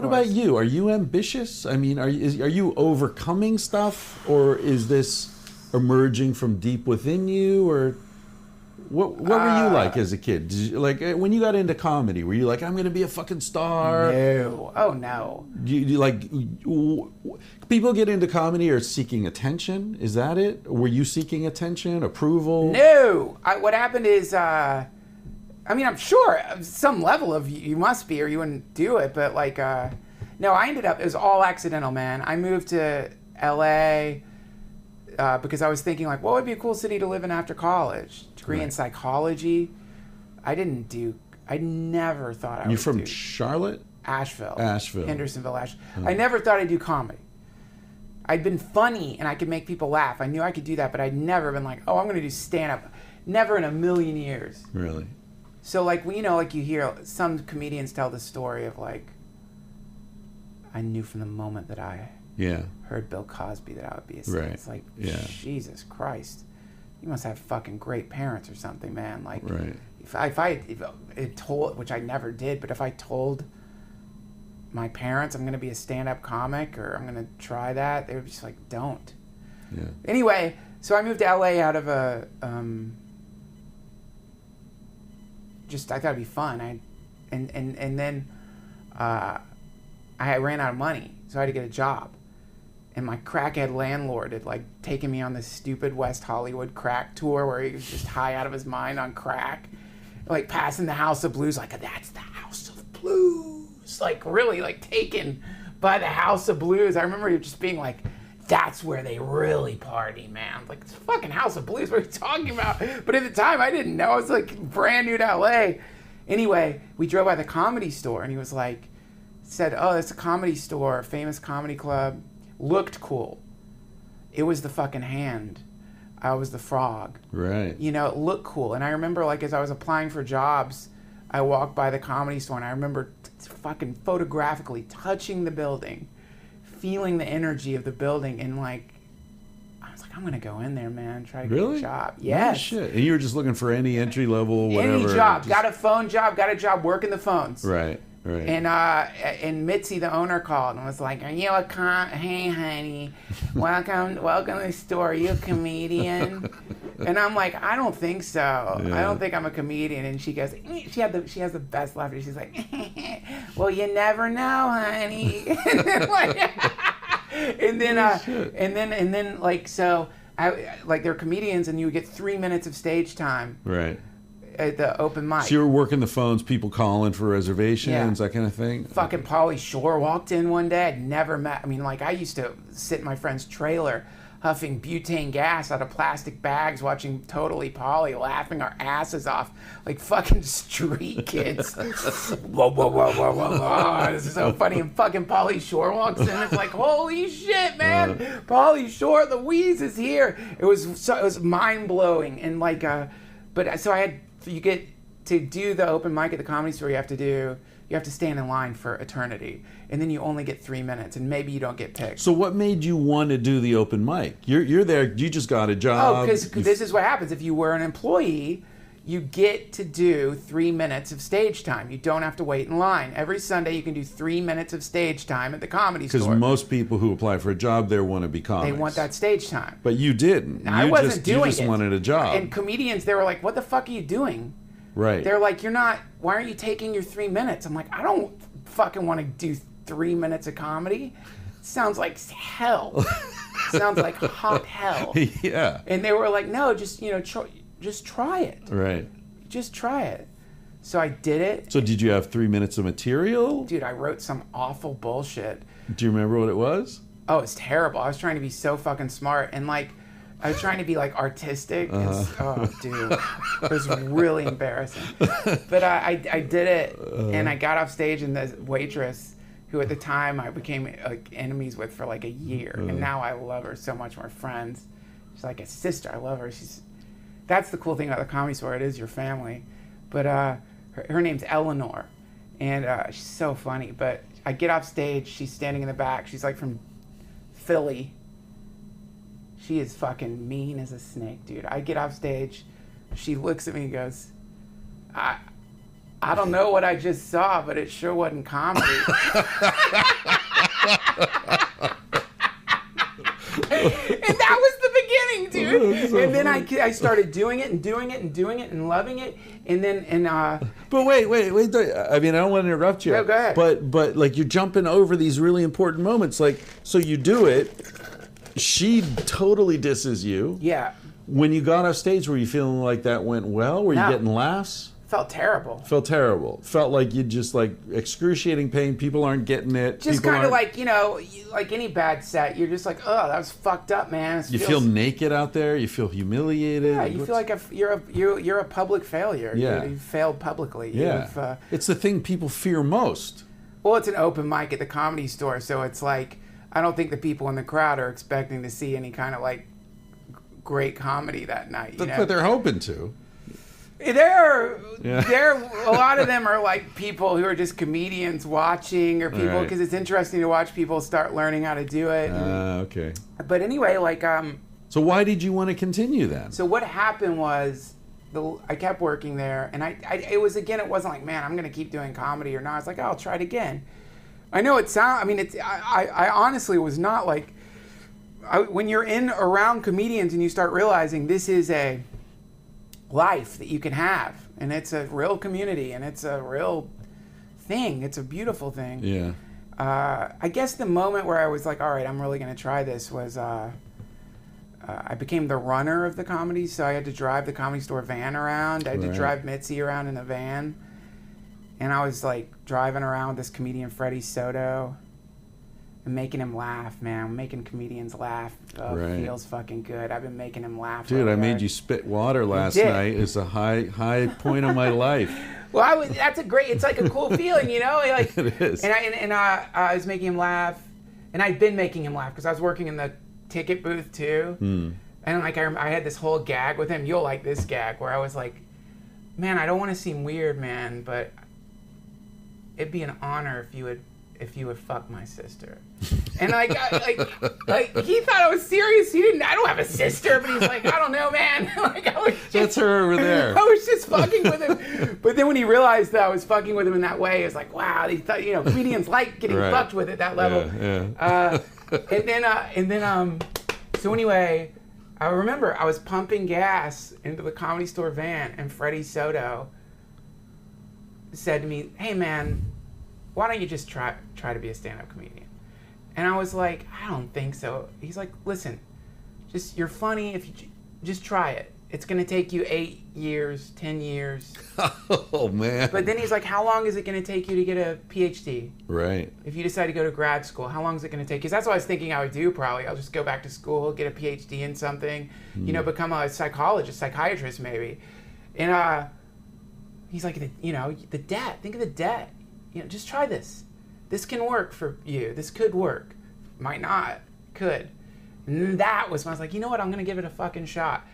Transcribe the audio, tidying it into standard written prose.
What about you? Are you ambitious? I mean, are you overcoming stuff, or is this emerging from deep within you, or what were you like as a kid? Did you, like when you got into comedy, were you like, I'm going to be a fucking star? No. Oh no. Do you like people get into comedy are seeking attention? Is that it? Were you seeking attention, approval? No. What happened is, I mean, I'm sure some level of you must be, or you wouldn't do it. But like, no, I ended up. It was all accidental, man. I moved to L.A. Because I was thinking, like, what would be a cool city to live in after college? Degree in psychology. I never thought I would. You from Charlotte? Asheville. Hendersonville, Asheville. I never thought I'd do comedy. I'd been funny and I could make people laugh. I knew I could do that, but I'd never been like, oh, I'm going to do stand-up. Never in a million years. Really? So, like, you know, like you hear some comedians tell the story of, like, I knew from the moment that I heard Bill Cosby that I would be a stand-up. It's like, Jesus Christ. You must have fucking great parents or something, man. Like, if it told, which I never did, but if I told my parents I'm going to be a stand-up comic or I'm going to try that, they would be just like, don't. Yeah. Anyway, so I moved to LA out of a, I thought it'd be fun. And then I ran out of money, so I had to get a job. And my crackhead landlord had like taken me on this stupid West Hollywood crack tour where he was just high out of his mind on crack, like passing the House of Blues, like, that's the House of Blues, like really like taken by the House of Blues. I remember just being like, that's where they really party, man. Like, it's fucking House of Blues, what are you talking about? But at the time I didn't know. I was like brand new to LA. Anyway, we drove by the Comedy Store and he was like, said, oh, it's a comedy store, famous comedy club. Looked cool. It was the fucking hand. I was the frog. Right. You know, it looked cool. And I remember, like, as I was applying for jobs, I walked by the Comedy Store and I remember fucking photographically touching the building, feeling the energy of the building, and like, I was like, I'm gonna go in there, man, try to get a job. Yes. No shit. And you were just looking for any entry level, whatever. Any job. Got a phone job, got a job working the phones. Right. Right. And Mitzi, the owner, called and was like, "Are you a hey, honey, welcome to the store. Are you a comedian?" And I'm like, "I don't think so. Yeah. I don't think I'm a comedian." And she goes, she has the best laughter. She's like, "Well, you never know, honey." and then like, so I like, they're comedians, and you get 3 minutes of stage time. Right. At the open mic. So you were working the phones, people calling for reservations, that kind of thing? Fucking Pauly Shore walked in one day. I'd never met. I mean, like, I used to sit in my friend's trailer huffing butane gas out of plastic bags, watching Totally Pauly, laughing our asses off like fucking street kids. Whoa, whoa, whoa, whoa, whoa, whoa. This is so funny. And fucking Pauly Shore walks in. It's like, holy shit, man. Pauly Shore, the Wheeze is here. It was mind-blowing. And like, but so you get to do the open mic at the Comedy Store. You have to stand in line for eternity, and then you only get 3 minutes, and maybe you don't get picked. So what made you want to do the open mic? You're there. You just got a job. Oh, because this is what happens if you were an employee. You get to do 3 minutes of stage time. You don't have to wait in line. Every Sunday you can do 3 minutes of stage time at the Comedy Store. Because most people who apply for a job there want to be comics. They want that stage time. But you didn't. I wasn't doing it. You just wanted a job. And comedians, they were like, what the fuck are you doing? Right. They're like, why aren't you taking your 3 minutes? I'm like, I don't fucking want to do 3 minutes of comedy. It sounds like hell. Sounds like hot hell. Yeah. And they were like, no, just try it. Right. Just try it. So I did it. So did you have 3 minutes of material? Dude, I wrote some awful bullshit. Do you remember what it was? Oh, it's terrible. I was trying to be so fucking smart, and like, I was trying to be like artistic. Oh, dude, it was really embarrassing. But I did it, and I got off stage, and the waitress, who at the time I became like enemies with for like a year, and now I love her so much. We're friends. She's like a sister. I love her. That's the cool thing about the Comedy Store. It is your family. But her name's Eleanor, and she's so funny. But I get off stage. She's standing in the back. She's like from Philly. She is fucking mean as a snake, dude. I get off stage. She looks at me and goes, I I don't know what I just saw, but it sure wasn't comedy. And that was the beginning, dude. So and then I started doing it and loving it. But wait. I mean, I don't want to interrupt you. No, go ahead. But like you're jumping over these really important moments. Like, so you do it. She totally disses you. Yeah. When you got off stage, were you feeling like that went well? Were you getting laughs? Felt terrible. Felt like you just like excruciating pain. People aren't getting it. Just kind of like, like any bad set, you're just like, oh, that was fucked up, man. You feel naked out there. You feel humiliated. Yeah, you feel like you're a public failure. Yeah. You failed publicly. Yeah. It's the thing people fear most. Well, it's an open mic at the Comedy Store, so it's like, I don't think the people in the crowd are expecting to see any kind of like great comedy that night. But they're hoping to. There, a lot of them are like people who are just comedians watching, or people because it's interesting to watch people start learning how to do it. Okay. But anyway, like So why did you want to continue then? So what happened was, I kept working there, and it wasn't like, man, I'm gonna keep doing comedy or not. I was like, oh, I'll try it again. I know it sounds. I mean, I honestly was not like. When you're around comedians and you start realizing this is a life that you can have, and it's a real community, and it's a real thing. It's a beautiful thing. Yeah. I guess the moment where I was like, all right, I'm really going to try this was I became the runner of the comedy, so I had to drive the Comedy Store van around. I had to drive Mitzi around in the van, and I was like driving around with this comedian, Freddie Soto, and making him laugh, man. Making comedians laugh feels fucking good. I've been making him laugh. Dude, I made you spit water last night. It's a high point of my life. Well, it's like a cool feeling, Like, it is. And I was making him laugh, and I'd been making him laugh because I was working in the ticket booth too. And like I had this whole gag with him. You'll like this gag where I was like, man, I don't want to seem weird, man, but it'd be an honor if you would fuck my sister. And like he thought I was serious. I don't have a sister, but he's like, I don't know, man. That's her over there. I was just fucking with him. But then when he realized that I was fucking with him in that way, he was like, wow, he thought, comedians like getting fucked with at that level. Yeah. And then so anyway, I remember I was pumping gas into the Comedy Store van, and Freddie Soto said to me, hey man, why don't you just try to be a stand-up comedian? And I was like, I don't think so. He's like, listen, you're funny if you just try it. It's going to take you 8 years, 10 years. Oh, man. But then he's like, how long is it going to take you to get a PhD? Right. If you decide to go to grad school, how long is it going to take? Because that's what I was thinking I would do probably. I'll just go back to school, get a PhD in something, become a psychiatrist maybe. And he's like, the debt. Think of the debt. Just try this. This can work for you. This could work. Might not. Could. And that was when I was like, you know what? I'm going to give it a fucking shot.